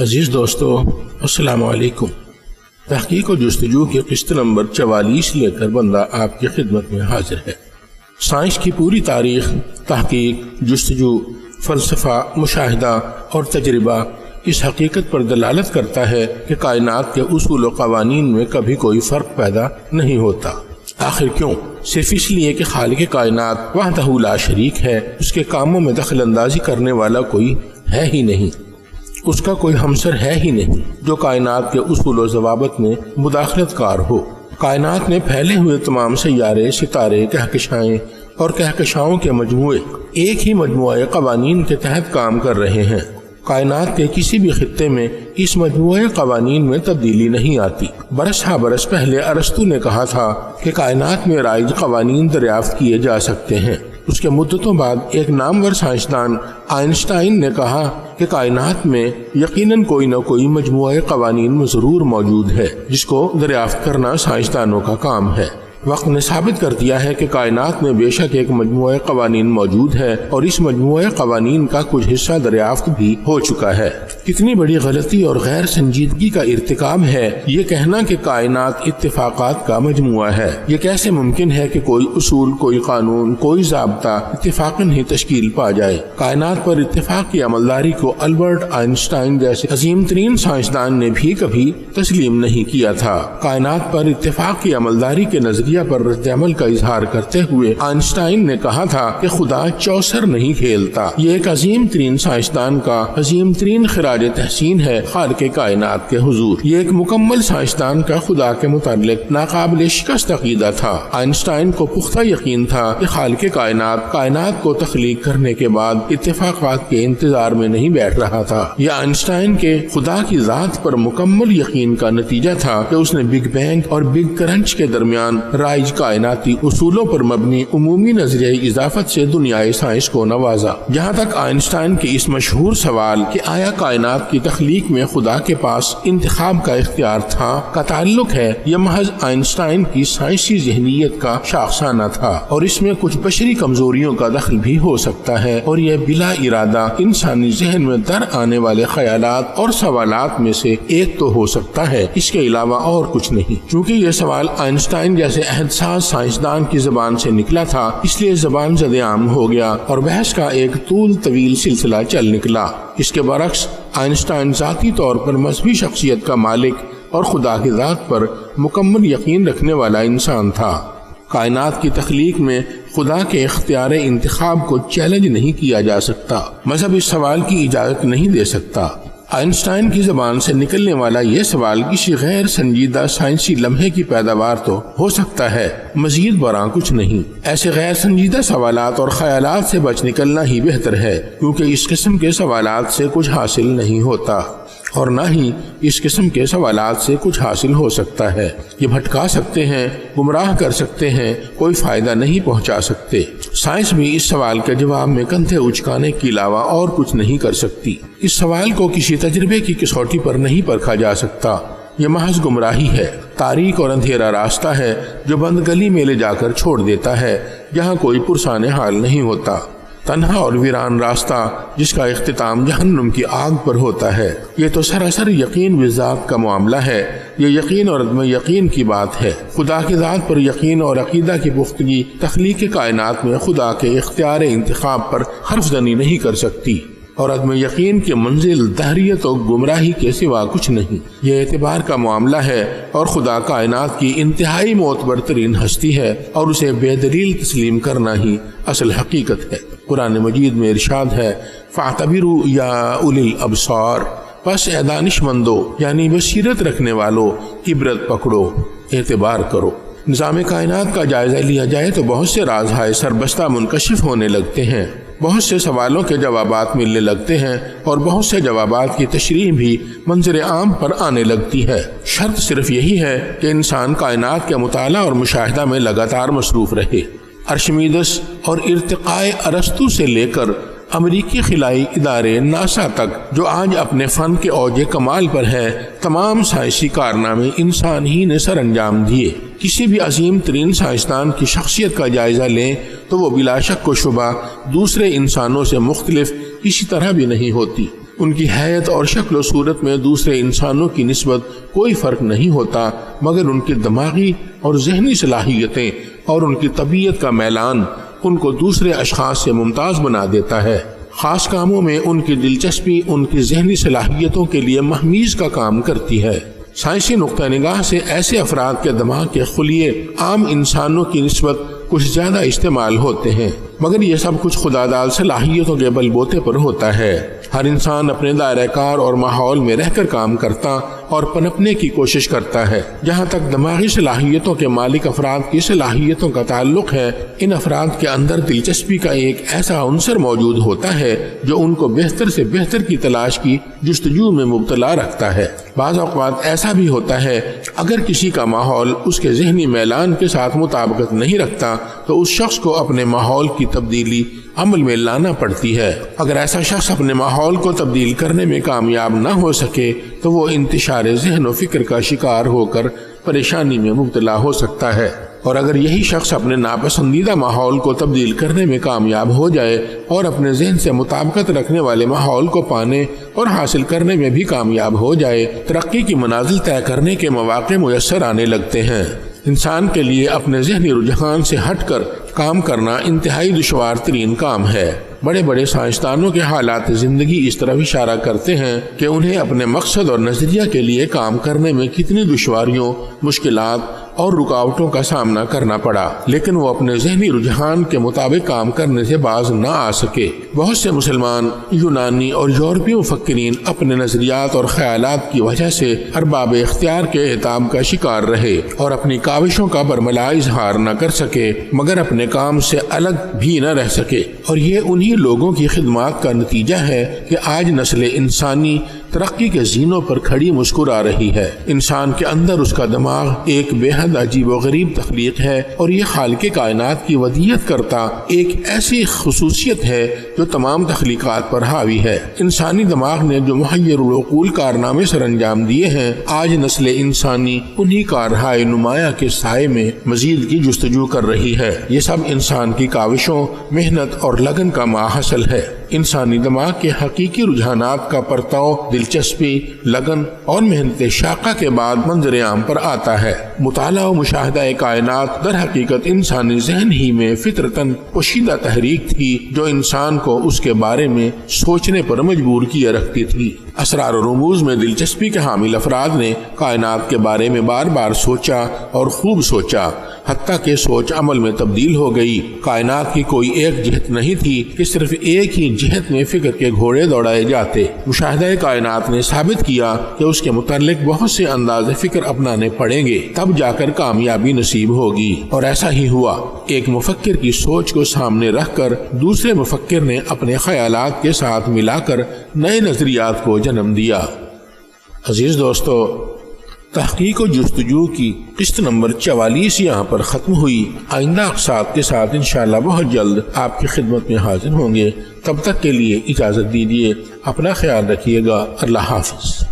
عزیز دوستو، السلام علیکم۔ تحقیق و جستجو کی قسط نمبر 44 لے کر بندہ آپ کی خدمت میں حاضر ہے۔ سائنس کی پوری تاریخ، تحقیق، جستجو، فلسفہ، مشاہدہ اور تجربہ اس حقیقت پر دلالت کرتا ہے کہ کائنات کے اصول و قوانین میں کبھی کوئی فرق پیدا نہیں ہوتا۔ آخر کیوں؟ صرف اس لیے کہ خالق کائنات وحدہ لا شریک ہے، اس کے کاموں میں دخل اندازی کرنے والا کوئی ہے ہی نہیں، اس کا کوئی ہمسر ہے ہی نہیں جو کائنات کے اصول و ضوابط میں مداخلت کار ہو۔ کائنات میں پھیلے ہوئے تمام سیارے، ستارے، کہکشائیں اور کہکشاؤں کے مجموعے ایک ہی مجموعہ قوانین کے تحت کام کر رہے ہیں۔ کائنات کے کسی بھی خطے میں اس مجموعہ قوانین میں تبدیلی نہیں آتی۔ برس ہا برس پہلے ارسطو نے کہا تھا کہ کائنات میں رائج قوانین دریافت کیے جا سکتے ہیں۔ اس کے مدتوں بعد ایک نامور سائنسدان آئنسٹائن نے کہا کہ کائنات میں یقیناً کوئی نہ کوئی مجموعہ قوانین ضرور موجود ہے جس کو دریافت کرنا سائنسدانوں کا کام ہے۔ وقت نے ثابت کر دیا ہے کہ کائنات میں بے شک ایک مجموعہ قوانین موجود ہے اور اس مجموعہ قوانین کا کچھ حصہ دریافت بھی ہو چکا ہے۔ کتنی بڑی غلطی اور غیر سنجیدگی کا ارتکاب ہے یہ کہنا کہ کائنات اتفاقات کا مجموعہ ہے۔ یہ کیسے ممکن ہے کہ کوئی اصول، کوئی قانون، کوئی ضابطہ اتفاقاً ہی تشکیل پا جائے؟ کائنات پر اتفاق کی عملداری کو البرٹ آئنسٹائن جیسے عظیم ترین سائنسدان نے بھی کبھی تسلیم نہیں کیا تھا۔ کائنات پر اتفاق کی عملداری کے نظریہ پر رد عمل کا اظہار کرتے ہوئے آئنسٹائن نے کہا تھا کہ خدا چوسر نہیں کھیلتا۔ یہ ایک عظیم ترین سائنسدان کا عظیم ترین خراج تحسین ہے خالق کائنات کے حضور۔ یہ ایک مکمل سائنسدان کا خدا کے متعلق ناقابل شکست عقیدہ تھا۔ آئنسٹائن کو پختہ یقین تھا کہ خالق کائنات کو تخلیق کرنے کے بعد اتفاقات کے انتظار میں نہیں بیٹھ رہا تھا۔ یہ آئنسٹائن کے خدا کی ذات پر مکمل یقین کا نتیجہ تھا کہ اس نے بگ بینگ اور بگ کرنچ کے درمیان رائج کائناتی اصولوں پر مبنی عمومی نظریہ اضافت سے دنیائے سائنس کو نوازا۔ جہاں تک آئنسٹائن کے اس مشہور سوال کہ آیا کائنات کی تخلیق میں خدا کے پاس انتخاب کا اختیار تھا کا تعلق ہے، یہ محض آئنسٹائن کی سائنسی ذہنیت کا شاخسانہ تھا اور اس میں کچھ بشری کمزوریوں کا دخل بھی ہو سکتا ہے، اور یہ بلا ارادہ انسانی ذہن میں در آنے والے خیالات اور سوالات میں سے ایک تو ہو سکتا ہے، اس کے علاوہ اور کچھ نہیں۔ چونکہ یہ سوال آئنسٹائن جیسے عہد ساز سائنسدان کی زبان سے نکلا تھا، اس لیے زبان زد عام ہو گیا اور بحث کا ایک طویل سلسلہ چل نکلا۔ اس کے برعکس آئنسٹائن ذاتی طور پر مذہبی شخصیت کا مالک اور خدا کی ذات پر مکمل یقین رکھنے والا انسان تھا۔ کائنات کی تخلیق میں خدا کے اختیار انتخاب کو چیلنج نہیں کیا جا سکتا۔ مذہب اس سوال کی اجازت نہیں دے سکتا۔ آئنسٹائن کی زبان سے نکلنے والا یہ سوال کسی غیر سنجیدہ سائنسی لمحے کی پیداوار تو ہو سکتا ہے، مزید برآں کچھ نہیں۔ ایسے غیر سنجیدہ سوالات اور خیالات سے بچ نکلنا ہی بہتر ہے، کیونکہ اس قسم کے سوالات سے کچھ حاصل نہیں ہوتا اور نہ ہی اس قسم کے سوالات سے کچھ حاصل ہو سکتا ہے۔ یہ بھٹکا سکتے ہیں، گمراہ کر سکتے ہیں، کوئی فائدہ نہیں پہنچا سکتے۔ سائنس بھی اس سوال کے جواب میں کندھے اچکانے کے علاوہ اور کچھ نہیں کر سکتی۔ اس سوال کو کسی تجربے کی کسوٹی پر نہیں پرکھا جا سکتا۔ یہ محض گمراہی ہے، تاریک اور اندھیرا راستہ ہے جو بند گلی میں لے جا کر چھوڑ دیتا ہے جہاں کوئی پرسان حال نہیں ہوتا، تنہا اور ویران راستہ جس کا اختتام جہنم کی آگ پر ہوتا ہے۔ یہ تو سراسر یقین بالذات کا معاملہ ہے۔ یہ یقین اور عدم یقین کی بات ہے۔ خدا کی ذات پر یقین اور عقیدہ کی پختگی تخلیق کائنات میں خدا کے اختیار انتخاب پر حرف زنی نہیں کر سکتی، اور عدم یقین کی منزل دہریت و گمراہی کے سوا کچھ نہیں۔ یہ اعتبار کا معاملہ ہے اور خدا کائنات کی انتہائی معتبر ترین ہستی ہے اور اسے بے دلیل تسلیم کرنا ہی اصل حقیقت ہے۔ قرآن مجید میں ارشاد ہے، فَاعْتَبِرُوا يَا أُولِي الْأَبْصَارِ، پس اے دانش مندو یعنی بصیرت رکھنے والو، عبرت پکڑو، اعتبار کرو۔ نظام کائنات کا جائزہ لیا جائے تو بہت سے رازہائے سربستہ منکشف ہونے لگتے ہیں، بہت سے سوالوں کے جوابات ملنے لگتے ہیں اور بہت سے جوابات کی تشریح بھی منظر عام پر آنے لگتی ہے۔ شرط صرف یہی ہے کہ انسان کائنات کے مطالعہ اور مشاہدہ میں لگاتار مصروف رہے۔ ارشمیدس اور ارتقاء ارسطو سے لے کر امریکی خلائی ادارے ناسا تک جو آج اپنے فن کے اوج کمال پر ہے، تمام سائنسی کارنامے انسان ہی نے سر انجام دیے۔ کسی بھی عظیم ترین سائنسدان کی شخصیت کا جائزہ لیں تو وہ بلا شک و شبہ دوسرے انسانوں سے مختلف کسی طرح بھی نہیں ہوتی۔ ان کی حیت اور شکل و صورت میں دوسرے انسانوں کی نسبت کوئی فرق نہیں ہوتا، مگر ان کی دماغی اور ذہنی صلاحیتیں اور ان کی طبیعت کا میلان ان کو دوسرے اشخاص سے ممتاز بنا دیتا ہے۔ خاص کاموں میں ان کی دلچسپی ان کی ذہنی صلاحیتوں کے لیے مہمیز کا کام کرتی ہے۔ سائنسی نقطہ نگاہ سے ایسے افراد کے دماغ کے خلیے عام انسانوں کی نسبت کچھ زیادہ استعمال ہوتے ہیں، مگر یہ سب کچھ خداداد صلاحیتوں کے بل بوتے پر ہوتا ہے۔ ہر انسان اپنے دائرہ کار اور ماحول میں رہ کر کام کرتا اور پنپنے کی کوشش کرتا ہے۔ جہاں تک دماغی صلاحیتوں کے مالک افراد کی صلاحیتوں کا تعلق ہے، ان افراد کے اندر دلچسپی کا ایک ایسا عنصر موجود ہوتا ہے جو ان کو بہتر سے بہتر کی تلاش کی جستجو میں مبتلا رکھتا ہے۔ بعض اوقات ایسا بھی ہوتا ہے اگر کسی کا ماحول اس کے ذہنی میلان کے ساتھ مطابقت نہیں رکھتا تو اس شخص کو اپنے ماحول کی تبدیلی عمل میں لانا پڑتی ہے۔ اگر ایسا شخص اپنے ماحول کو تبدیل کرنے میں کامیاب نہ ہو سکے تو وہ انتشار ذہن و فکر کا شکار ہو کر پریشانی میں مبتلا ہو سکتا ہے، اور اگر یہی شخص اپنے ناپسندیدہ ماحول کو تبدیل کرنے میں کامیاب ہو جائے اور اپنے ذہن سے مطابقت رکھنے والے ماحول کو پانے اور حاصل کرنے میں بھی کامیاب ہو جائے، ترقی کی منازل طے کرنے کے مواقع میسر آنے لگتے ہیں۔ انسان کے لیے اپنے ذہنی رجحان سے ہٹ کر کام کرنا انتہائی دشوار ترین کام ہے۔ بڑے بڑے سائنسدانوں کے حالات زندگی اس طرف اشارہ کرتے ہیں کہ انہیں اپنے مقصد اور نظریہ کے لیے کام کرنے میں کتنی دشواریوں، مشکلات اور رکاوٹوں کا سامنا کرنا پڑا، لیکن وہ اپنے ذہنی رجحان کے مطابق کام کرنے سے باز نہ آ سکے۔ بہت سے مسلمان، یونانی اور یورپی مفکرین اپنے نظریات اور خیالات کی وجہ سے ارباب اختیار کے عتاب کا شکار رہے اور اپنی کاوشوں کا برملا اظہار نہ کر سکے، مگر اپنے کام سے الگ بھی نہ رہ سکے، اور یہ انہی لوگوں کی خدمات کا نتیجہ ہے کہ آج نسل انسانی ترقی کے زینوں پر کھڑی مسکرا رہی ہے۔ انسان کے اندر اس کا دماغ ایک بے حد عجیب و غریب تخلیق ہے، اور یہ خالق کائنات کی ودیعت کرتا ایک ایسی خصوصیت ہے جو تمام تخلیقات پر حاوی ہے۔ انسانی دماغ نے جو محیر العقول کارنامے سر انجام دیے ہیں، آج نسل انسانی انہی کارہائے نمایاں کے سائے میں مزید کی جستجو کر رہی ہے۔ یہ سب انسان کی کاوشوں، محنت اور لگن کا ماحصل ہے۔ انسانی دماغ کے حقیقی رجحانات کا پرتاؤ دلچسپی، لگن اور محنت شاقہ کے بعد منظر عام پر آتا ہے۔ مطالعہ و مشاہدہ کائنات در حقیقت انسانی ذہن ہی میں فطرتاً پوشیدہ تحریک تھی جو انسان کو اس کے بارے میں سوچنے پر مجبور کیے رکھتی تھی۔ اسرار و رموز میں دلچسپی کے حامل افراد نے کائنات کے بارے میں بار بار سوچا اور خوب سوچا، حتیٰ کہ سوچ عمل میں تبدیل ہو گئی۔ کائنات کی کوئی ایک جہت نہیں تھی کہ صرف ایک ہی جہت میں فکر کے گھوڑے دوڑائے جاتے۔ مشاہدہ کائنات نے ثابت کیا کہ اس کے متعلق بہت سے انداز فکر اپنانے پڑیں گے، تب جا کر کامیابی نصیب ہوگی، اور ایسا ہی ہوا۔ ایک مفکر کی سوچ کو سامنے رکھ کر دوسرے مفکر نے اپنے خیالات کے ساتھ ملا کر نئے نظریات کو جنم دیا۔ عزیز دوستو، تحقیق و جستجو کی قسط نمبر 44 یہاں پر ختم ہوئی۔ آئندہ اقساط کے ساتھ انشاءاللہ بہت جلد آپ کی خدمت میں حاضر ہوں گے۔ تب تک کے لیے اجازت دیجیے، اپنا خیال رکھیے گا۔ اللہ حافظ۔